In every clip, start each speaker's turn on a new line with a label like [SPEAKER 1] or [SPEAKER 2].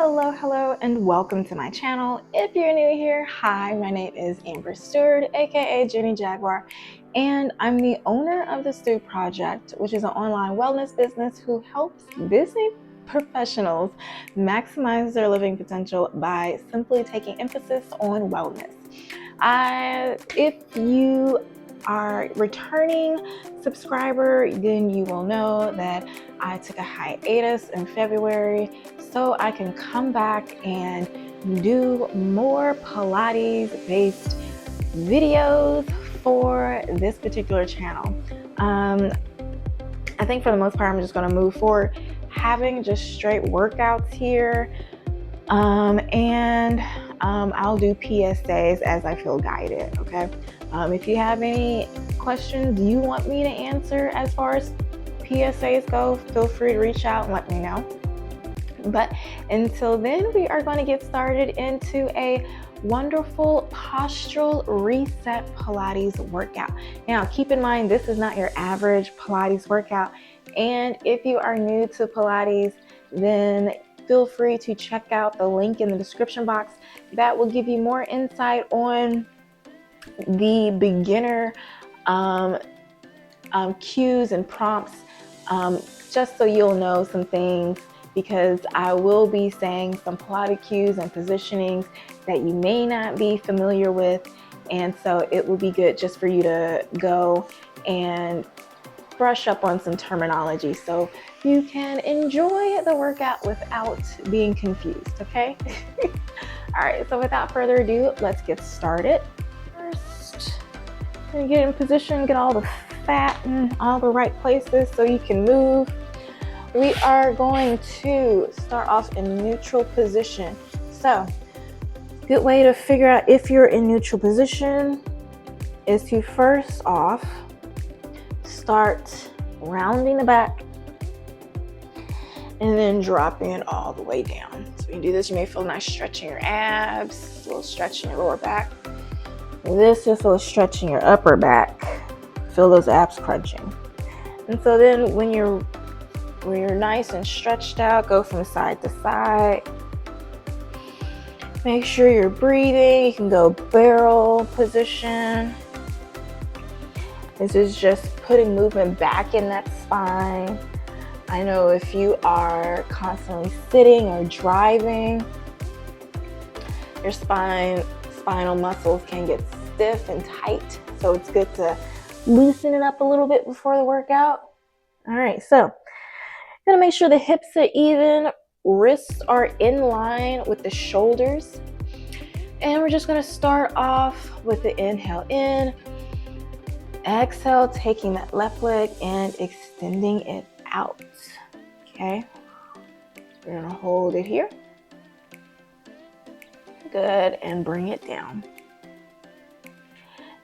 [SPEAKER 1] Hello, and welcome to my channel. If you're new here, hi, my name is Amber Stewart, aka Jenny Jaguar, and I'm the owner of the Stewart Project, which is an online wellness business who helps busy professionals maximize their living potential by simply taking emphasis on wellness. If you are returning subscriber, then you will know that I took a hiatus in February so I can come back and do more Pilates based videos for this particular channel. I think for the most part I'm just going to move forward having just straight workouts here, and I'll do PSAs as I feel guided. Okay. If you have any questions you want me to answer as far as PSAs go, feel free to reach out and let me know. But until then, we are going to get started into a wonderful postural reset Pilates workout. Now, keep in mind, this is not your average Pilates workout. And if you are new to Pilates, then feel free to check out the link in the description box. That will give you more insight on the beginner cues and prompts, just so you'll know some things, because I will be saying some Pilates cues and positionings that you may not be familiar with, and so it will be good just for you to go and brush up on some terminology so you can enjoy the workout without being confused, okay? All right, so without further ado, let's get started. First, gonna get in position, get all the fat in all the right places so you can move. We are going to start off in neutral position. So, good way to figure out if you're in neutral position is to first off start rounding the back and then dropping it all the way down. So when you do this, you may feel nice stretching your abs, a little stretch in your lower back. This is a little stretch in your upper back. Feel those abs crunching. And so then when you're nice and stretched out, go from side to side. Make sure you're breathing. You can go barrel position. This is just putting movement back in that spine. I know if you are constantly sitting or driving, your spinal muscles can get stiff and tight. So it's good to loosen it up a little bit before the workout. All right, so gonna make sure the hips are even, wrists are in line with the shoulders. And we're just gonna start off with the inhale in, exhale, taking that left leg and extending it out. Okay, we're gonna hold it here. Good, and bring it down.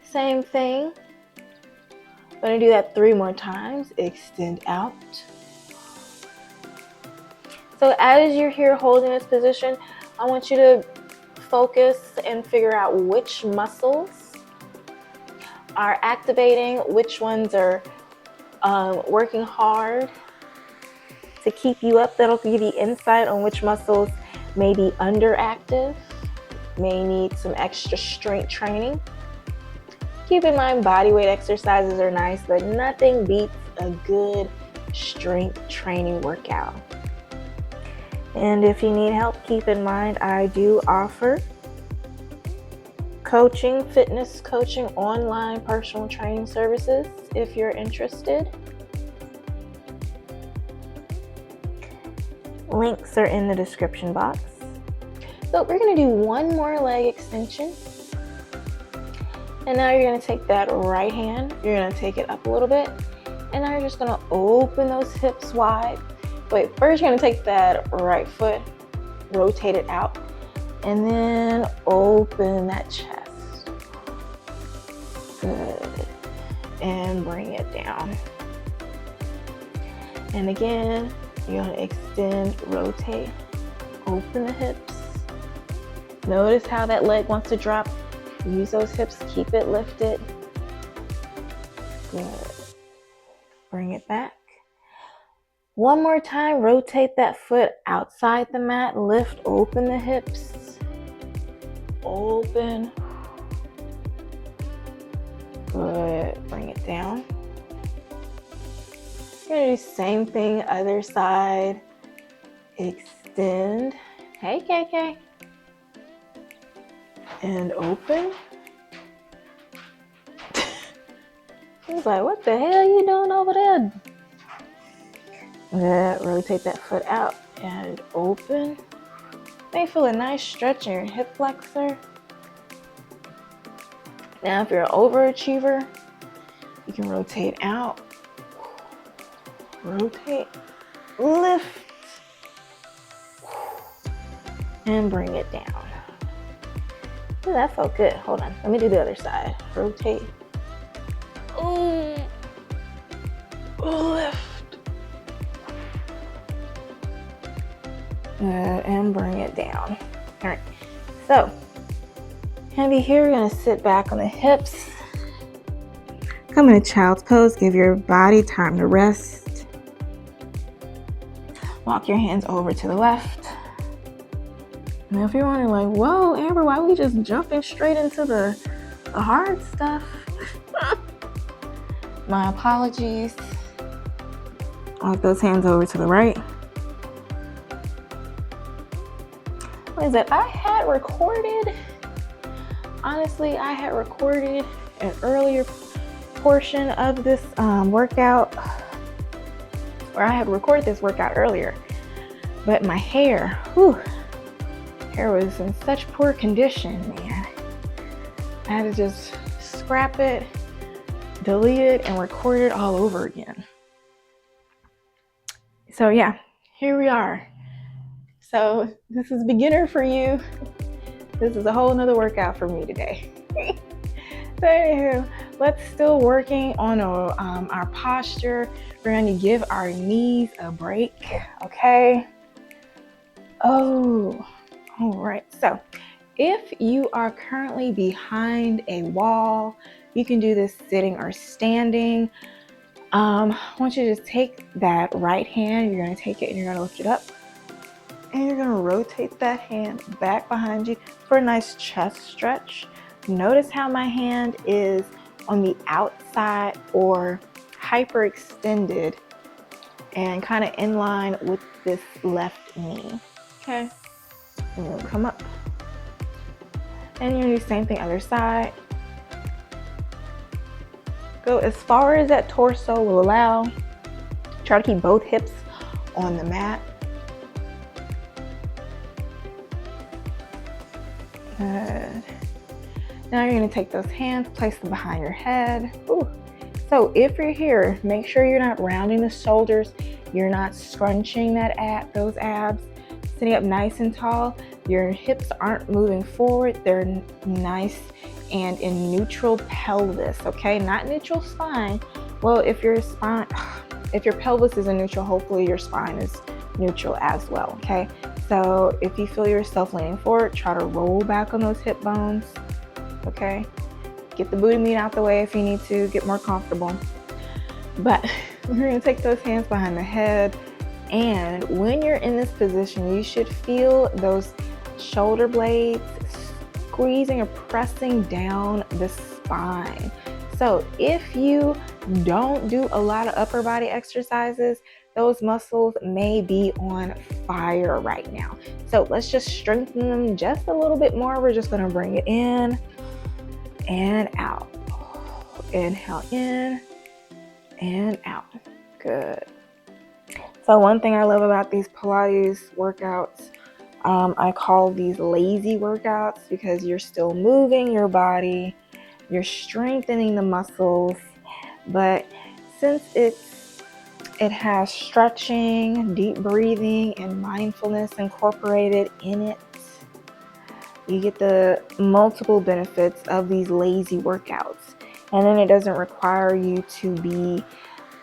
[SPEAKER 1] Same thing. I'm gonna do that 3 more times. Extend out. So as you're here holding this position, I want you to focus and figure out which muscles are activating, which ones are working hard to keep you up. That'll give you insight on which muscles may be underactive, may need some extra strength training. Keep in mind, body weight exercises are nice, but nothing beats a good strength training workout. And if you need help, keep in mind I do offer coaching, fitness coaching, online personal training services if you're interested. Links are in the description box. So we're going to do 1 more leg extension. And now you're going to take that right hand, you're going to take it up a little bit, and now you're just going to open those hips wide. Wait, first you're going to take that right foot, rotate it out, and then open that chest. Good. And bring it down. And again, you're going to extend, rotate, open the hips. Notice how that leg wants to drop. Use those hips, keep it lifted. Good. Bring it back. One more time, rotate that foot outside the mat, lift, open the hips, open. Good, bring it down. You're gonna do the same thing, other side. Extend. Hey, KK. And open. He's like, what the hell are you doing over there? Good, rotate that foot out and open. May feel a nice stretch in your hip flexor. Now, if you're an overachiever, you can rotate out, rotate, lift, and bring it down. Ooh, that felt good. Hold on, let me do the other side. Rotate, lift, and bring it down. All right, so heavy here, you're gonna sit back on the hips. Come into child's pose, give your body time to rest. Walk your hands over to the left. Now if you're wondering like, whoa, Amber, why are we just jumping straight into the hard stuff? My apologies. Walk those hands over to the right. What is it? Honestly, I had recorded an earlier portion of this workout, or I had recorded this workout earlier, but my hair was in such poor condition, man. I had to just scrap it, delete it, and record it all over again. So yeah, here we are. So this is beginner for you. This is a whole nother workout for me today. So anywho, let's still working on our posture. We're going to give our knees a break, okay? Oh, all right. So if you are currently behind a wall, you can do this sitting or standing. I want you to just take that right hand. You're going to take it and you're going to lift it up. And you're going to rotate that hand back behind you for a nice chest stretch. Notice how my hand is on the outside or hyperextended and kind of in line with this left knee. Okay, and you'll come up. And you're gonna do the same thing other side. Go as far as that torso will allow. Try to keep both hips on the mat. Good. Now you're going to take those hands, place them behind your head. Ooh. So if you're here, make sure you're not rounding the shoulders. You're not scrunching those abs. Sitting up nice and tall. Your hips aren't moving forward. They're nice and in neutral pelvis, okay? Not neutral spine. Well, if your pelvis is in neutral, hopefully your spine is neutral as well, okay? So if you feel yourself leaning forward, try to roll back on those hip bones. Okay, get the booty meat out the way if you need to get more comfortable. But we're gonna take those hands behind the head, and when you're in this position, you should feel those shoulder blades squeezing or pressing down the spine. So if you don't do a lot of upper body exercises, those muscles may be on fire right now. So let's just strengthen them just a little bit more. We're just gonna bring it in and out. Inhale in and out. Good. So one thing I love about these Pilates workouts, I call these lazy workouts because you're still moving your body, you're strengthening the muscles, but since it has stretching, deep breathing, and mindfulness incorporated in it, you get the multiple benefits of these lazy workouts. And then it doesn't require you to be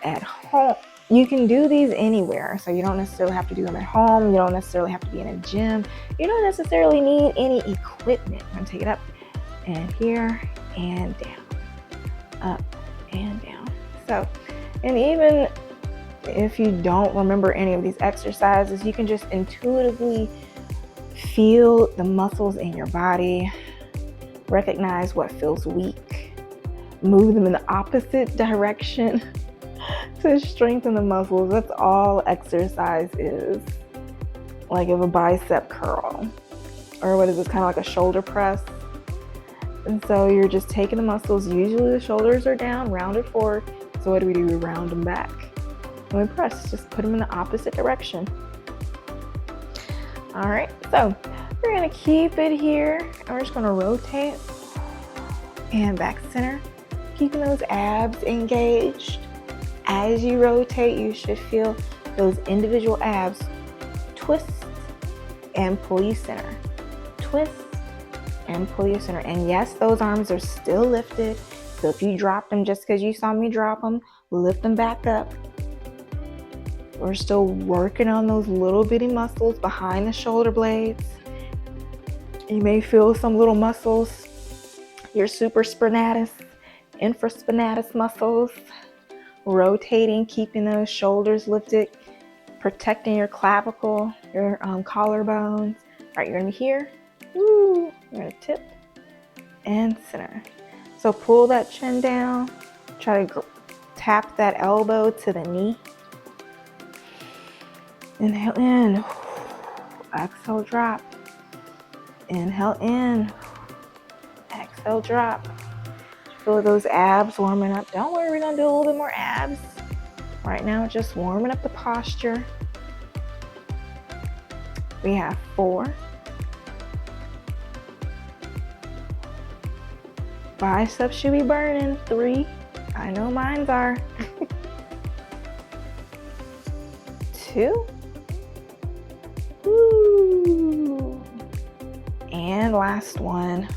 [SPEAKER 1] at home. You can do these anywhere. So you don't necessarily have to do them at home. You don't necessarily have to be in a gym. You don't necessarily need any equipment. I'm gonna take it up and here and down, up and down. So, and even if you don't remember any of these exercises, you can just intuitively feel the muscles in your body, recognize what feels weak, move them in the opposite direction to strengthen the muscles. That's all exercise is. Like of a bicep curl, or what is this, kind of like a shoulder press. And so you're just taking the muscles, usually the shoulders are down, rounded forward. So what do? We round them back. When we press, just put them in the opposite direction. All right, so we're gonna keep it here, and we're just gonna rotate and back center, keeping those abs engaged. As you rotate, you should feel those individual abs twist and pull you center. Twist and pull you center. And yes, those arms are still lifted. So if you drop them just because you saw me drop them, lift them back up. We're still working on those little bitty muscles behind the shoulder blades. You may feel some little muscles, your supraspinatus, infraspinatus muscles, rotating, keeping those shoulders lifted, protecting your clavicle, your collarbones. All right, you're gonna be here. Woo, you're gonna tip and center. So pull that chin down, try to tap that elbow to the knee. Inhale in, exhale, drop. Inhale in, exhale, drop. Feel those abs warming up. Don't worry, we're gonna do a little bit more abs. Right now, just warming up the posture. We have 4. Biceps should be burning. 3. I know mines are. 2. Woo. And last one.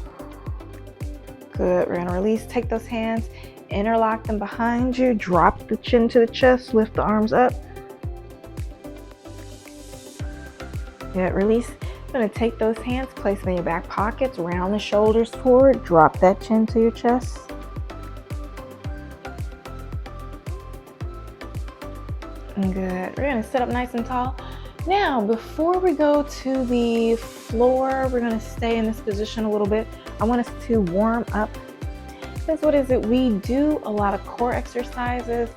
[SPEAKER 1] Good. We're gonna release. Take those hands, interlock them behind you, drop the chin to the chest, lift the arms up. Good. Release. I'm gonna take those hands, place them in your back pockets, round the shoulders forward, drop that chin to your chest. Good. We're gonna sit up nice and tall. Now, before we go to the floor, we're gonna stay in this position a little bit. I want us to warm up. Because what is it? We do a lot of core exercises,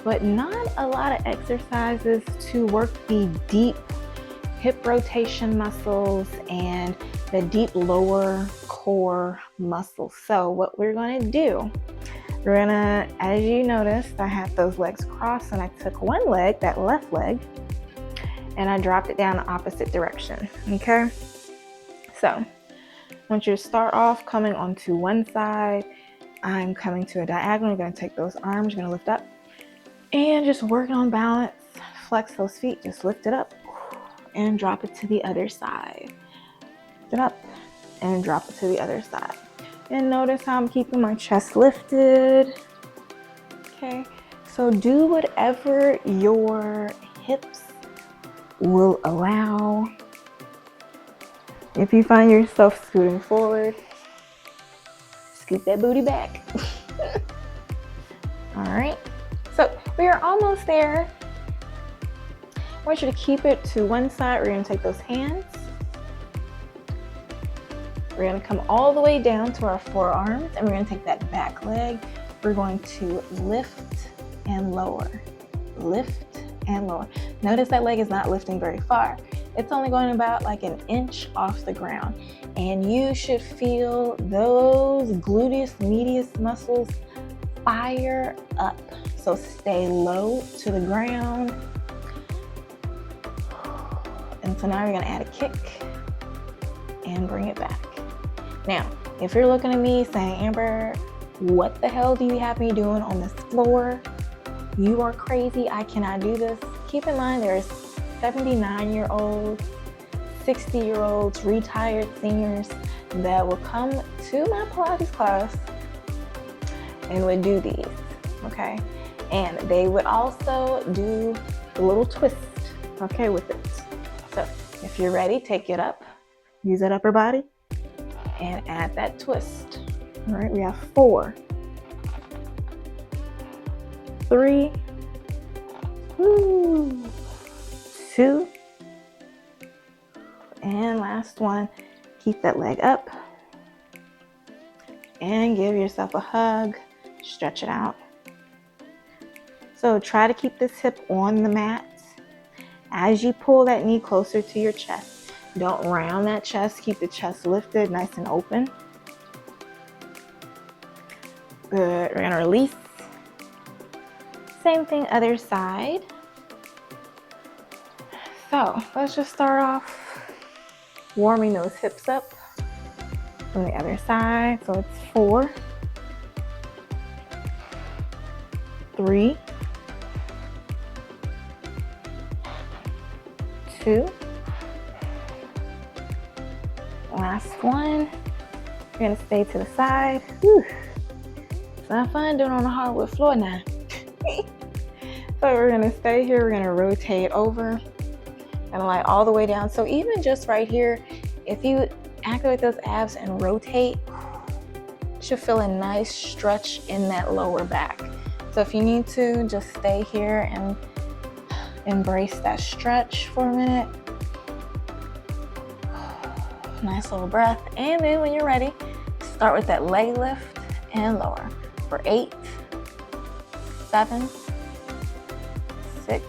[SPEAKER 1] but not a lot of exercises to work the deep hip rotation muscles and the deep lower core muscles. So what we're gonna do, we're gonna, as you noticed, I had those legs crossed and I took one leg, that left leg, and I dropped it down the opposite direction, okay? So I want you to start off coming onto one side. I'm coming to a diagonal. You're gonna take those arms, you're gonna lift up and just work on balance. Flex those feet, just lift it up and drop it to the other side. Lift it up and drop it to the other side. And notice how I'm keeping my chest lifted. Okay, so do whatever your hips will allow. If you find yourself scooting forward, scoot that booty back. All right, so we are almost there. I want you to keep it to one side. We're gonna take those hands. We're gonna come all the way down to our forearms, and we're gonna take that back leg. We're going to lift and lower, lift and lower. Notice that leg is not lifting very far. It's only going about like an inch off the ground. And you should feel those gluteus medius muscles fire up. So stay low to the ground. And so now you're gonna add a kick and bring it back. Now, if you're looking at me saying, Amber, what the hell do you have me doing on this floor? You are crazy, I cannot do this. Keep in mind there's 79-year-olds, 60-year-olds, retired seniors that will come to my Pilates class and would do these, okay? And they would also do a little twist, okay, with it. So if you're ready, take it up, use that upper body, and add that twist. All right, we have 4, 3, Woo. 2. And last one. Keep that leg up. And give yourself a hug. Stretch it out. So try to keep this hip on the mat. As you pull that knee closer to your chest, don't round that chest. Keep the chest lifted, nice and open. Good. We're gonna release. Same thing, other side. So let's just start off warming those hips up from the other side. So it's 4, 3, 2. Last one. You're gonna stay to the side. Whew. It's not fun doing on the hardwood floor now. So we're gonna stay here. We're gonna rotate over. Gonna lie all the way down. So even just right here, if you activate those abs and rotate, you should feel a nice stretch in that lower back. So if you need to, just stay here and embrace that stretch for a minute. Nice little breath. And then when you're ready, start with that leg lift and lower for 8, 7, 6,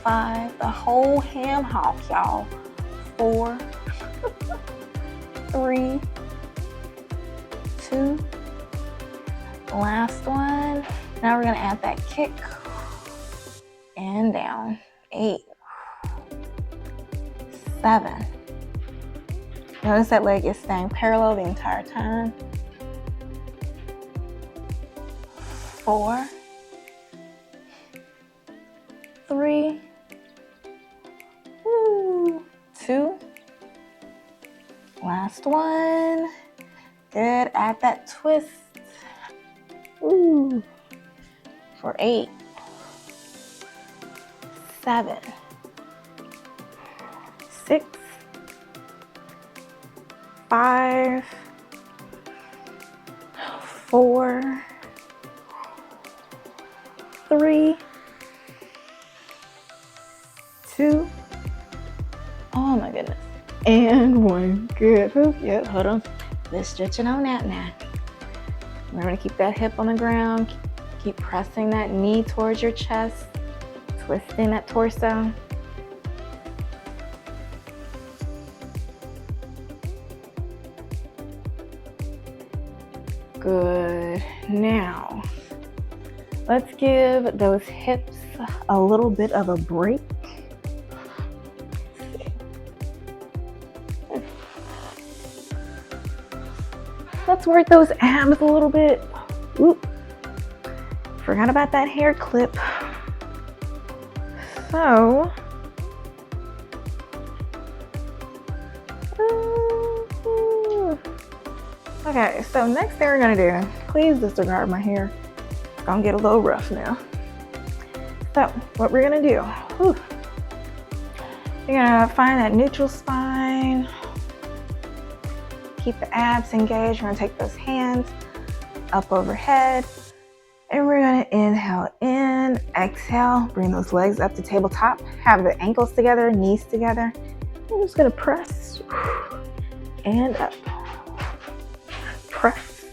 [SPEAKER 1] 5, the whole ham hock, y'all. 4, 3, 2, last one. Now we're gonna add that kick and down. 8, 7. Notice that leg is staying parallel the entire time. 4, 3, 2, last one. Good. Add that twist. For 8, 7, 6, 5, 4, 3, 2. Oh my goodness. And 1. Good. Yep, hold on. Let's stretch it on out now. Remember to keep that hip on the ground. Keep pressing that knee towards your chest. Twisting that torso. Good. Now, let's give those hips a little bit of a break. Let's work those abs a little bit. Oop. Forgot about that hair clip. So, okay, so next thing we're gonna do, please disregard my hair. It's gonna get a little rough now. So, what we're gonna do, you're gonna find that neutral spine. Keep the abs engaged. We're gonna take those hands up overhead. And we're gonna inhale in, exhale, bring those legs up to tabletop. Have the ankles together, knees together. We're just gonna press and up. Press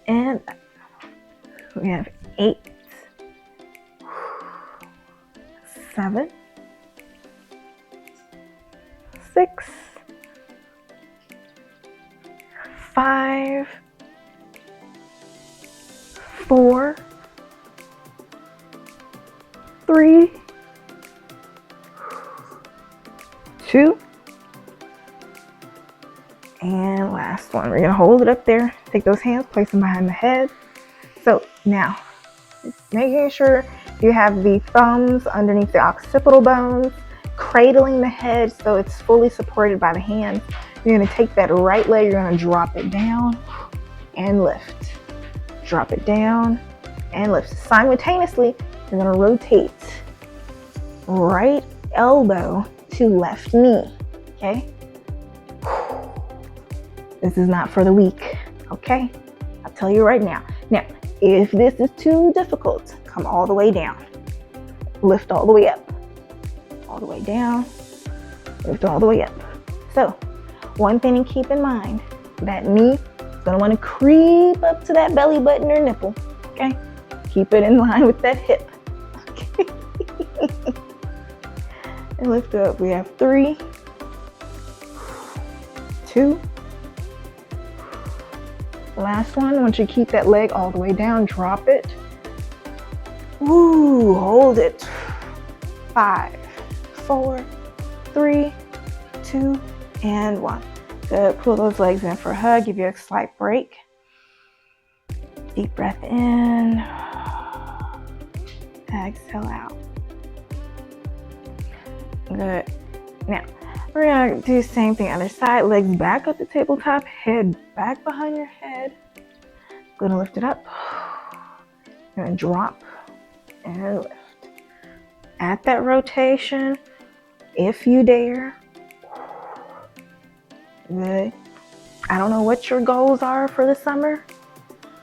[SPEAKER 1] and up. We have 8, 7, 6, 5, 4, 3, 2, and last one. We're gonna hold it up there. Take those hands, place them behind the head. So now, making sure you have the thumbs underneath the occipital bones, cradling the head so it's fully supported by the hands. You're gonna take that right leg, you're gonna drop it down and lift. Drop it down and lift. Simultaneously, you're gonna rotate right elbow to left knee, okay? This is not for the weak, okay? I'll tell you right now. Now, if this is too difficult, come all the way down. lift all the way up, all the way down, lift all the way up. So one thing to keep in mind, that knee is gonna wanna creep up to that belly button or nipple, okay? Keep it in line with that hip, okay? And lift up. We have 3, 2. Last one, once you keep that leg all the way down, drop it. Woo, hold it. 5, 4, 3, 2, and 1. Good, pull those legs in for a hug, give you a slight break. Deep breath in, exhale out. Good. Now, we're gonna do the same thing, other side, legs back up the tabletop, head back behind your head. Gonna lift it up, gonna drop and lift. At that rotation, if you dare. Good. I don't know what your goals are for the summer,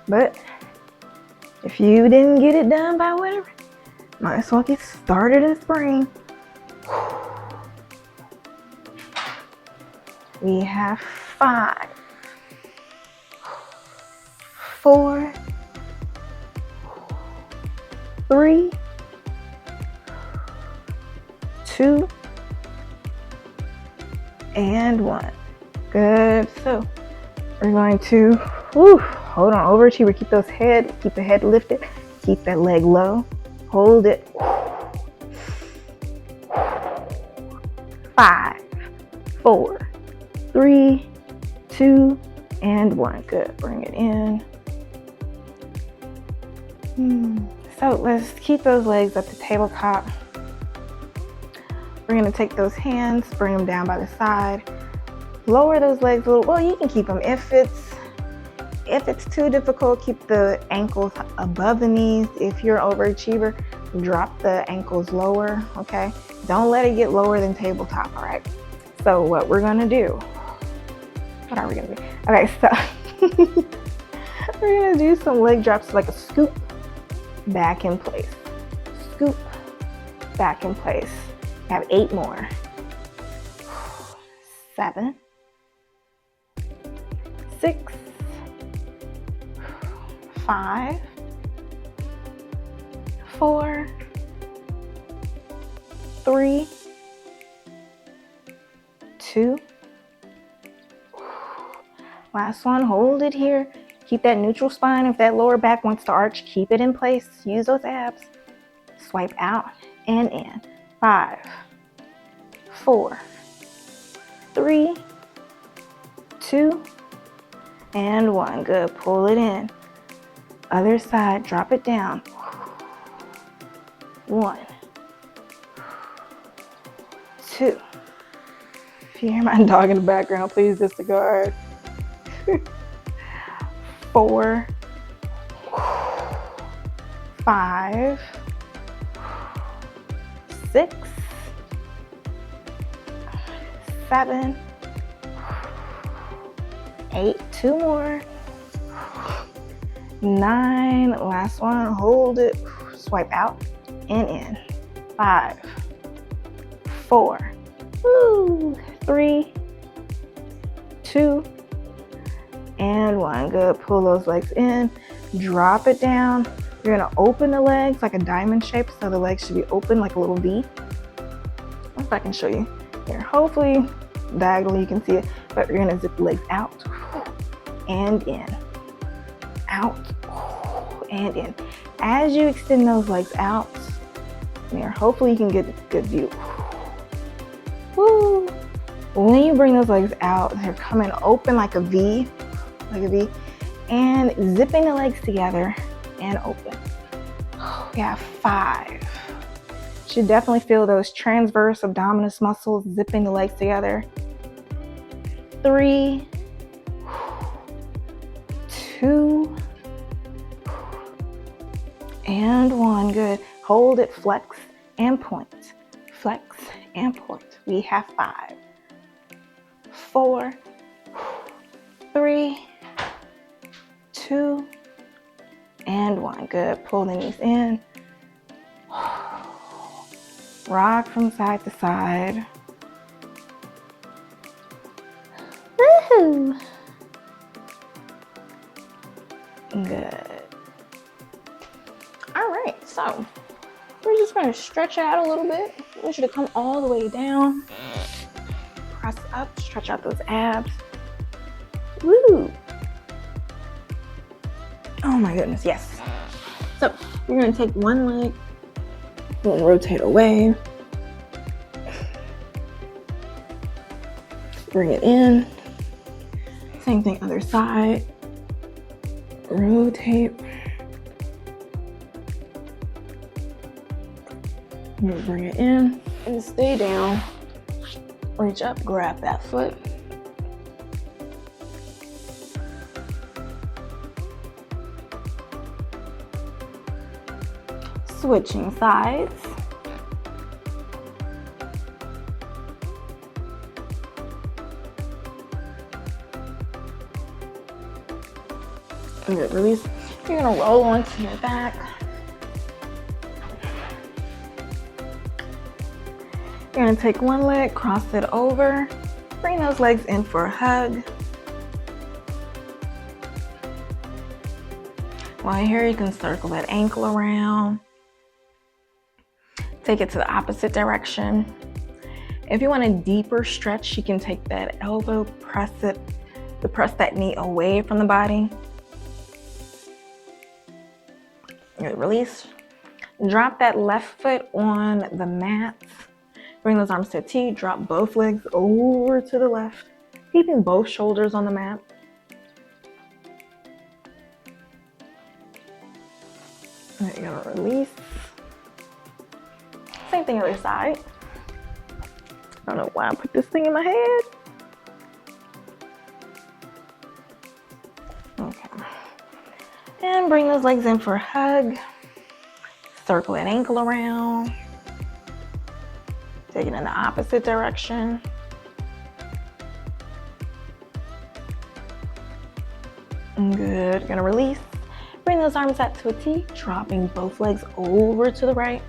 [SPEAKER 1] but if you didn't get it done by winter, might as well get started in spring. We have 5, 4, 3, 2, and 1. Good. So we're going to hold on, overachiever. Keep the head lifted. Keep that leg low. Hold it. 5, 4, 3, 2, and 1. Good. Bring it in. So let's keep those legs at the tabletop. We're going to take those hands, bring them down by the side. Lower those legs a little. Well, you can keep them. If it's too difficult, keep the ankles above the knees. If you're an overachiever, drop the ankles lower, okay? Don't let it get lower than tabletop, all right? So what we're gonna do, what are we gonna do? Okay, so we're gonna do some leg drops, like a scoop, back in place. Scoop, back in place. We have 8 more. 7, 6, 5, 4, 3, 2. Last one, hold it here. Keep that neutral spine. If that lower back wants to arch, keep it in place. Use those abs. Swipe out and in. 5, 4, 3, 2, and 1. Good. Pull it in. Other side. Drop it down. 1, 2. If you hear my dog in the background, please disregard. 4, 5, 6, 7, 8. 2 more. 9. Last one. Hold it. Swipe out and in. 5, 4, 3, 2, and 1. Good. Pull those legs in. Drop it down. You're going to open the legs like a diamond shape, so the legs should be open like a little V. If I can show you here. Hopefully diagonally you can see it, but you're going to zip the legs out and in. Out and in. As you extend those legs out, here, hopefully you can get a good view. Woo. When you bring those legs out, they're coming open like a V, and zipping the legs together and open. We have 5. Should definitely feel those transverse abdominis muscles zipping the legs together. 3, 2, and 1. Good. Hold it, flex and point. Flex and point. We have 5, 4, 3, 2, and 1. Good. Pull the knees in. rock from side to side. Woohoo! Good. All right, so we're just going to stretch out a little bit. I want you to come all the way down. Press up, stretch out those abs. Woo! Oh my goodness, yes. So you're going to take one leg and rotate away. Bring it in. Same thing, other side. Rotate. Bring it in and stay down. Reach up, grab that foot. Switching sides. Good, release. You're gonna roll onto your back. You're gonna take one leg, cross it over, bring those legs in for a hug. While you're here, you can circle that ankle around. Take it to the opposite direction. If you want a deeper stretch, you can take that elbow, press that knee away from the body. Good, release. Drop that left foot on the mat. Bring those arms to a T, drop both legs over to the left, keeping both shoulders on the mat. There you go, release. Same thing other side. I don't know why I put this thing in my head. Okay. And bring those legs in for a hug. Circle that ankle around. Take it in the opposite direction. Good, gonna release. Bring those arms out to a T, dropping both legs over to the right.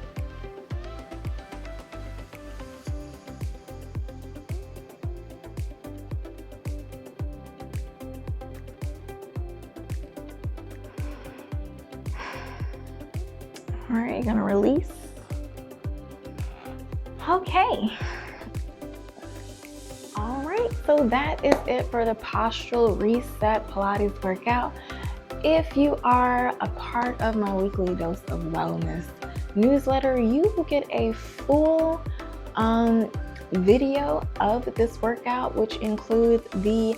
[SPEAKER 1] All right, you're gonna release. Okay. All right, so that is it for the Postural Reset Pilates workout. If you are a part of my weekly dose of wellness newsletter, you will get a full video of this workout, which includes the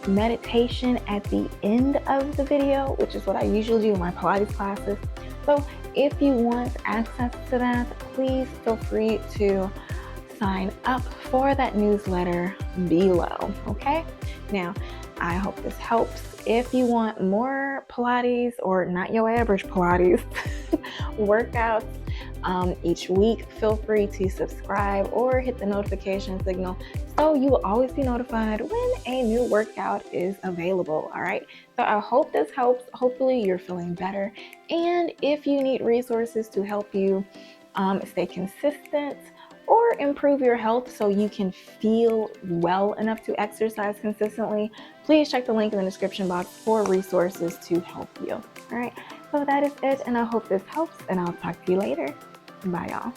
[SPEAKER 1] meditation at the end of the video, which is what I usually do in my Pilates classes. So if you want access to that, please feel free to sign up for that newsletter below, okay? Now, I hope this helps. If you want more Pilates, or not your average Pilates, workouts each week, feel free to subscribe or hit the notification signal so you will always be notified when a new workout is available, all right? So I hope this helps. Hopefully you're feeling better. And if you need resources to help you stay consistent or improve your health so you can feel well enough to exercise consistently, please check the link in the description box for resources to help you. All right, so that is it, and I hope this helps, and I'll talk to you later. Bye, y'all.